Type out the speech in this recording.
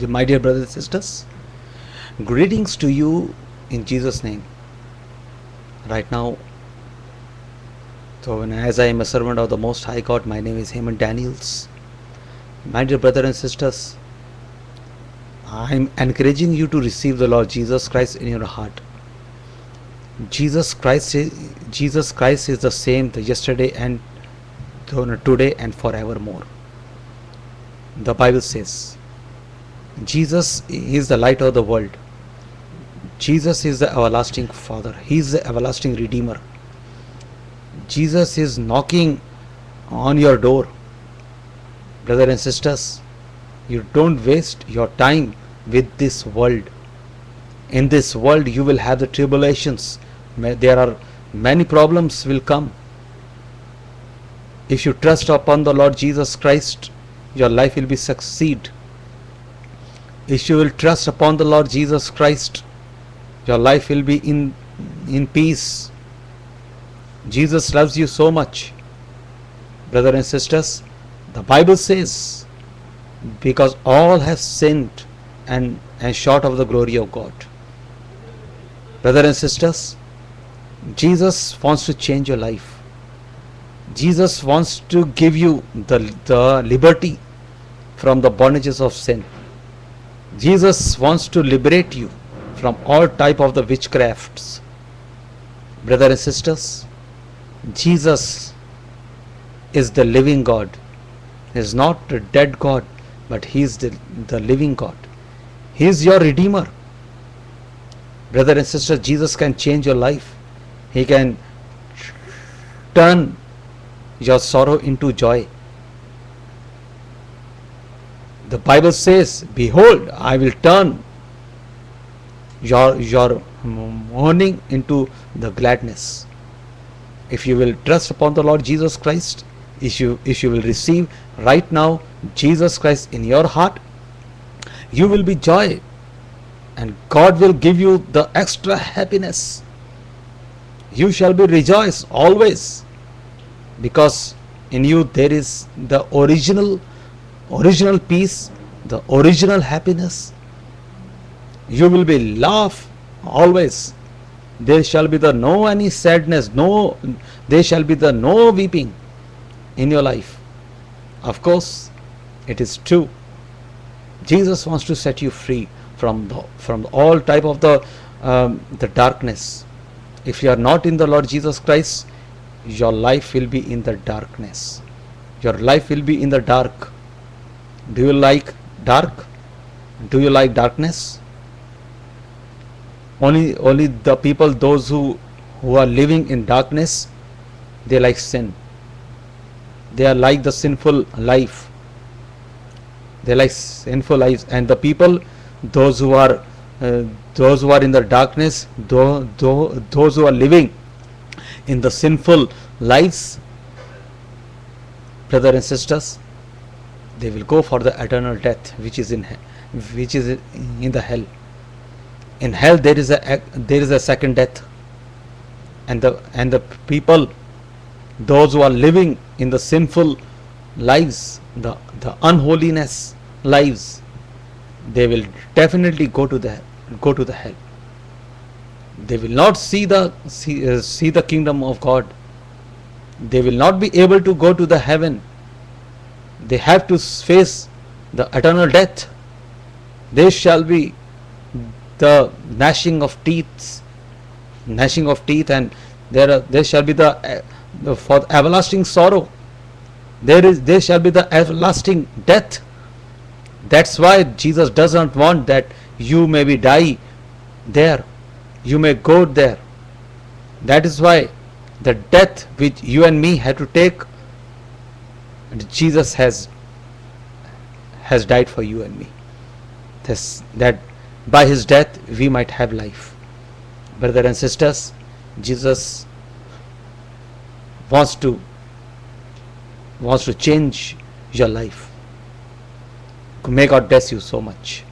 My dear brothers and sisters, greetings to you in Jesus' name. Right now, as I am a servant of the Most High God, my name is Heyman Daniels. My dear brothers and sisters, I am encouraging you to receive the Lord Jesus Christ in your heart. Jesus Christ is the same yesterday and today and forevermore. The Bible says, Jesus is the light of the world. Jesus is the everlasting Father. He is the everlasting Redeemer. Jesus is knocking on your door. Brothers and sisters, you don't waste your time with this world. In this world you will have the tribulations. There are many problems will come. If you trust upon the Lord Jesus Christ, your life will be succeed. If you will trust upon the Lord Jesus Christ, your life will be in peace. Jesus loves you so much. Brothers and sisters, the Bible says, because all have sinned and short of the glory of God. Brothers and sisters, Jesus wants to change your life. Jesus wants to give you the liberty from the bondages of sin. Jesus wants to liberate you from all type of the witchcrafts. Brothers and sisters, Jesus is the living God. He is not a dead God, but He is the living God. He is your Redeemer. Brothers and sisters, Jesus can change your life. He can turn your sorrow into joy. The Bible says, behold, I will turn your mourning into the gladness. If you will trust upon the Lord Jesus Christ, if you will receive right now Jesus Christ in your heart, you will be joy, and God will give you the extra happiness. You shall be rejoiced always, because in you there is the original peace, the original happiness. You will be laugh always. There shall be no any sadness, there shall be no weeping in your life. Of course, it is true. Jesus wants to set you free from all type of the darkness. If you are not in the Lord Jesus Christ, your life will be in the darkness. Your life will be in the dark. Do you like dark? Do you like darkness? Only the people, those who are living in darkness, they like sin. They are like the sinful life. They like sinful lives. And the people, those who are in the darkness, those who are living in the sinful lives, brothers and sisters, they will go for the eternal death, which is in the hell. In hell there is a second death, and the people, those who are living in the sinful lives, the unholiness lives, they will definitely go to the hell. They will not see the kingdom of God. They will not be able to go to the heaven. They have to face the eternal death. There shall be the gnashing of teeth, and there shall be for everlasting sorrow. There shall be the everlasting death. That's why Jesus doesn't want that you maybe die there. You may go there. That is why the death which you and me had to take, Jesus has died for you and me. That by His death we might have life. Brothers and sisters, Jesus wants to change your life. May God bless you so much.